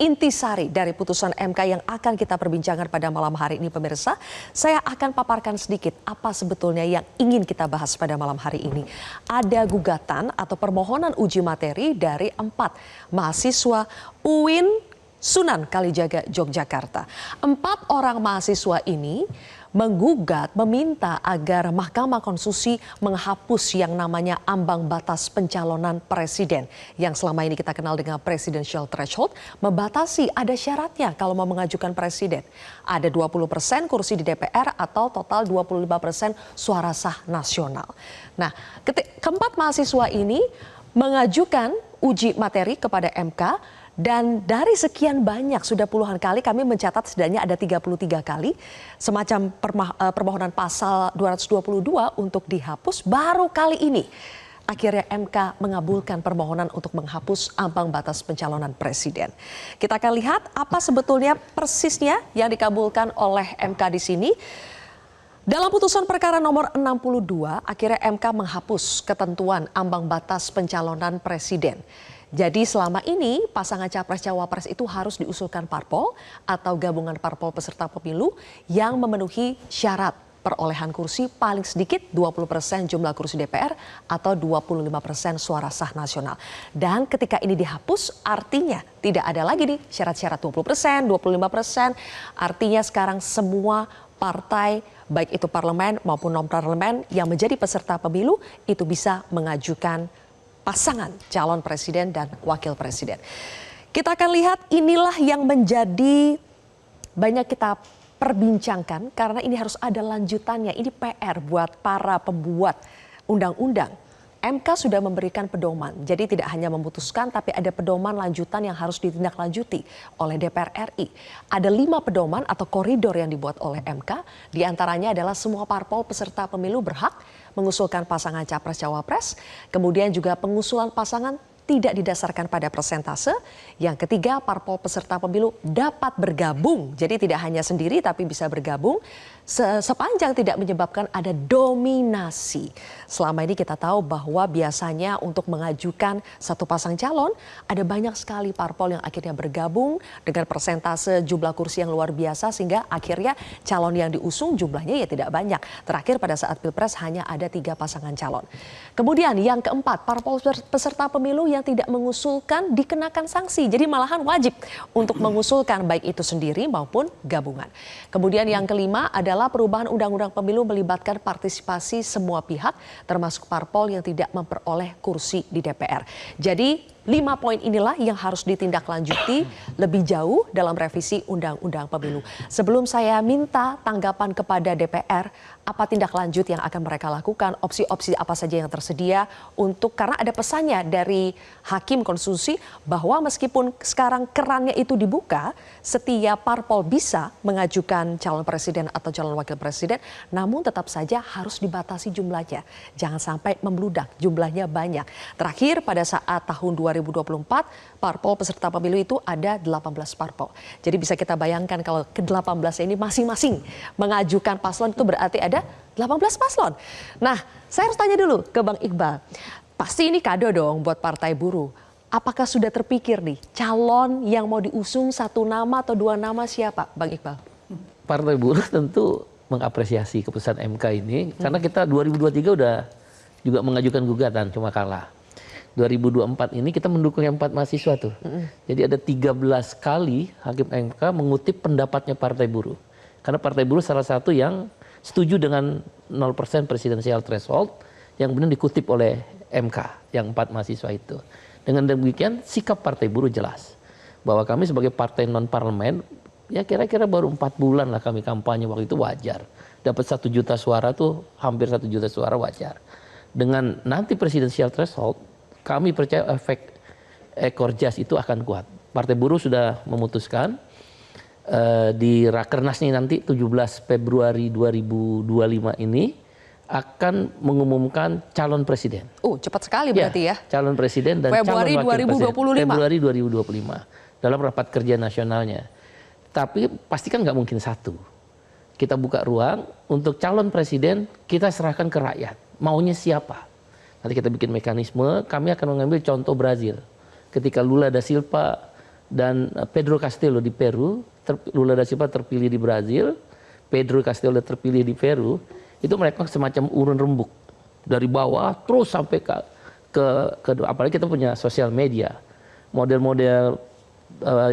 intisari dari putusan MK yang akan kita perbincangkan pada malam hari ini, pemirsa. Saya akan paparkan sedikit apa sebetulnya yang ingin kita bahas pada malam hari ini. Ada gugatan atau permohonan uji materi dari 4 mahasiswa UIN Sunan Kalijaga, Yogyakarta. 4 orang mahasiswa ini menggugat, meminta agar Mahkamah Konstitusi menghapus yang namanya ambang batas pencalonan presiden yang selama ini kita kenal dengan presidential threshold, membatasi ada syaratnya kalau mau mengajukan presiden. Ada 20% kursi di DPR atau total 25% suara sah nasional. Nah, keempat mahasiswa ini mengajukan uji materi kepada MK. Dan dari sekian banyak, sudah puluhan kali kami mencatat setidaknya ada 33 kali semacam permohonan pasal 222 untuk dihapus. Baru kali ini akhirnya MK mengabulkan permohonan untuk menghapus ambang batas pencalonan presiden. Kita akan lihat apa sebetulnya persisnya yang dikabulkan oleh MK di sini. Dalam putusan perkara nomor 62, akhirnya MK menghapus ketentuan ambang batas pencalonan presiden. Jadi selama ini pasangan capres-cawapres itu harus diusulkan parpol atau gabungan parpol peserta pemilu yang memenuhi syarat perolehan kursi paling sedikit 20% jumlah kursi DPR atau 25% suara sah nasional. Dan ketika ini dihapus artinya tidak ada lagi nih syarat-syarat 20%, 25%. Artinya sekarang semua partai baik itu parlemen maupun non-parlemen yang menjadi peserta pemilu itu bisa mengajukan pasangan calon presiden dan wakil presiden. Kita akan lihat inilah yang menjadi banyak kita perbincangkan karena ini harus ada lanjutannya. Ini PR buat para pembuat undang-undang. MK sudah memberikan pedoman, jadi tidak hanya memutuskan tapi ada pedoman lanjutan yang harus ditindaklanjuti oleh DPR RI. Ada 5 pedoman atau koridor yang dibuat oleh MK, diantaranya adalah semua parpol peserta pemilu berhak mengusulkan pasangan capres-cawapres, kemudian juga pengusulan pasangan tidak didasarkan pada persentase. Yang ketiga, parpol peserta pemilu dapat bergabung. Jadi tidak hanya sendiri tapi bisa bergabung sepanjang tidak menyebabkan ada dominasi. Selama ini kita tahu bahwa biasanya untuk mengajukan satu pasang calon ada banyak sekali parpol yang akhirnya bergabung dengan persentase jumlah kursi yang luar biasa sehingga akhirnya calon yang diusung jumlahnya ya tidak banyak. Terakhir pada saat Pilpres hanya ada 3 pasangan calon. Kemudian yang keempat, parpol peserta pemilu yang tidak mengusulkan dikenakan sanksi. Jadi malahan wajib untuk mengusulkan baik itu sendiri maupun gabungan. Kemudian yang kelima adalah perubahan undang-undang pemilu melibatkan partisipasi semua pihak termasuk parpol yang tidak memperoleh kursi di DPR. Jadi 5 poin inilah yang harus ditindaklanjuti lebih jauh dalam revisi undang-undang pemilu. Sebelum saya minta tanggapan kepada DPR, apa tindak lanjut yang akan mereka lakukan, opsi-opsi apa saja yang tersedia untuk, karena ada pesannya dari Hakim Konstitusi bahwa meskipun sekarang kerannya itu dibuka, setiap parpol bisa mengajukan calon presiden atau calon wakil presiden, namun tetap saja harus dibatasi jumlahnya. Jangan sampai membludak, jumlahnya banyak. Terakhir pada saat tahun 2024, parpol peserta pemilu itu ada 18 parpol. Jadi bisa kita bayangkan kalau ke-18 ini masing-masing mengajukan paslon itu berarti ada 18 paslon. Nah, saya harus tanya dulu ke Bang Iqbal. Pasti ini kado dong buat partai buruh. Apakah sudah terpikir nih calon yang mau diusung 1 nama atau 2 nama siapa, Bang Iqbal? Partai buruh tentu mengapresiasi keputusan MK ini karena kita 2023 udah juga mengajukan gugatan cuma kalah. 2024 ini kita mendukung yang 4 mahasiswa tuh. Jadi ada 13 kali Hakim MK mengutip pendapatnya partai buruh. Karena partai buruh salah satu yang setuju dengan 0% presidensial threshold yang kemudian dikutip oleh MK yang 4 mahasiswa itu. Dengan demikian sikap partai buruh jelas. Bahwa kami sebagai partai non-parlemen ya kira-kira baru 4 bulan lah kami kampanye waktu itu wajar. Dapat 1 juta suara tuh hampir 1 juta suara wajar. Dengan nanti presidensial threshold kami percaya efek ekor jas itu akan kuat. Partai buruh sudah memutuskan di Rakernas nanti 17 Februari 2025 ini akan mengumumkan calon presiden. Cepat sekali berarti ya. Calon presiden dan Februari calon wakil 2025. presiden. Februari 2025 dalam rapat kerja nasionalnya. Tapi pastikan nggak mungkin satu. Kita buka ruang untuk calon presiden kita serahkan ke rakyat. Maunya siapa? Nanti kita bikin mekanisme, kami akan mengambil contoh Brazil. Ketika Lula da Silva dan Pedro Castillo di Peru, Lula da Silva terpilih di Brazil, Pedro Castillo terpilih di Peru, itu mereka semacam urun rembuk dari bawah terus sampai ke apalagi kita punya sosial media, model-model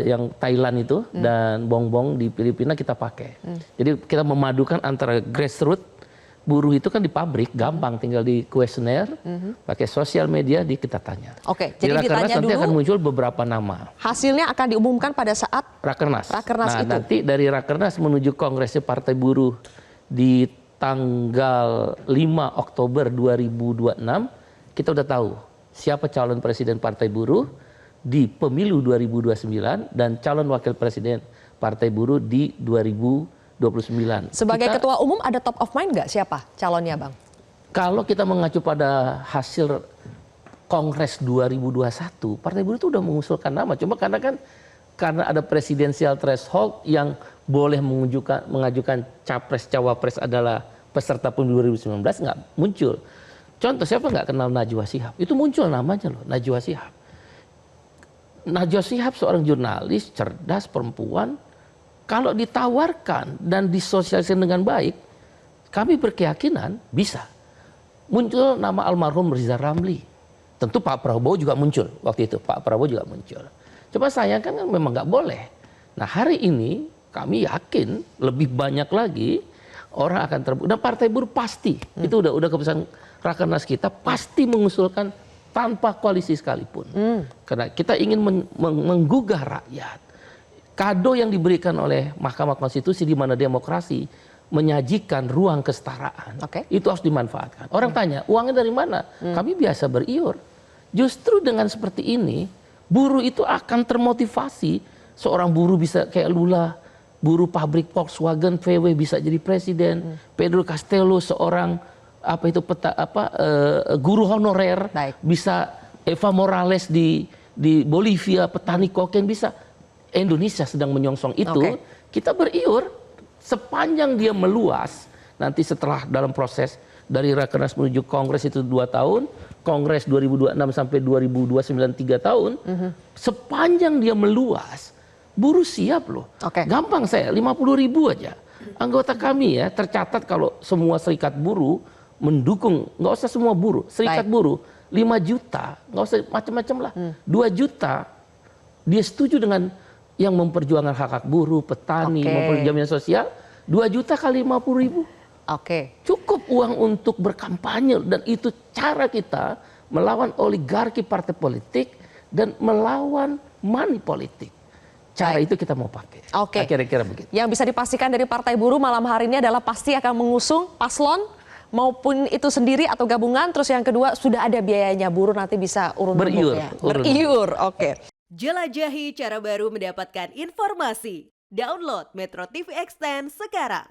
yang Thailand itu dan bongbong di Filipina kita pakai. Jadi kita memadukan antara grassroots, buruh itu kan di pabrik gampang, tinggal di kuesioner, pakai sosial media kita tanya. Oke, Di jadi Rakernas ditanya nanti dulu, akan muncul beberapa nama. hasilnya akan diumumkan pada saat Rakernas. Rakernas Nah, itu. nanti dari Rakernas menuju Kongresnya Partai Buruh di tanggal 5 Oktober 2026, kita udah tahu siapa calon presiden Partai Buruh di pemilu 2029 dan calon wakil presiden Partai Buruh di 2029. Sebagai ketua umum ada top of mind nggak siapa calonnya, Bang? Kalau kita mengacu pada hasil Kongres 2021, Partai Buruh itu udah mengusulkan nama. Cuma karena ada presidensial threshold yang boleh mengajukan capres cawapres adalah peserta pemilu 2019 nggak muncul. Contoh, siapa nggak kenal Najwa Shihab? Itu muncul namanya loh, Najwa Shihab. Najwa Shihab seorang jurnalis cerdas, perempuan. Kalau ditawarkan dan disosialisasikan dengan baik, kami berkeyakinan bisa. Muncul nama almarhum Riza Ramli. Tentu Pak Prabowo juga muncul waktu itu. Pak Prabowo juga muncul. Coba sayangkan kan memang nggak boleh. Nah, hari ini kami yakin lebih banyak lagi orang akan terbuka. Dan Partai Buruh pasti, itu udah keputusan Rakernas kita, pasti mengusulkan tanpa koalisi sekalipun. Karena kita ingin menggugah rakyat. Kado yang diberikan oleh Mahkamah Konstitusi di mana demokrasi menyajikan ruang kesetaraan, itu harus dimanfaatkan. Orang tanya, uangnya dari mana? Kami biasa beriur. Justru dengan seperti ini, buruh itu akan termotivasi. Seorang buruh bisa kayak Lula, buruh pabrik Volkswagen, VW bisa jadi presiden. Pedro Castillo seorang guru honorer, bisa Eva Morales di Bolivia, petani kokain bisa. Indonesia sedang menyongsong itu, kita beriur sepanjang dia meluas. Nanti setelah dalam proses dari Rakernas menuju Kongres itu 2 tahun, Kongres 2026 sampai 2029 3 tahun, sepanjang dia meluas, buruh siap loh. Gampang saya, 50.000 aja. Anggota kami ya, tercatat kalau semua serikat buruh mendukung, nggak usah semua buruh, serikat buruh, 5 juta, nggak usah macam-macam lah, 2 juta, dia setuju dengan yang memperjuangkan hak-hak buruh, petani, memperjuangkan jaminan sosial, 2 juta kali 50.000. Cukup uang untuk berkampanye, dan itu cara kita melawan oligarki partai politik dan melawan money politik. Cara itu kita mau pakai. Kira-kira begitu. Yang bisa dipastikan dari Partai Buruh malam hari ini adalah pasti akan mengusung paslon maupun itu sendiri atau gabungan. Terus yang kedua, sudah ada biayanya, buruh nanti bisa beriur. Beriur. Jelajahi cara baru mendapatkan informasi. Download Metro TV Extend sekarang.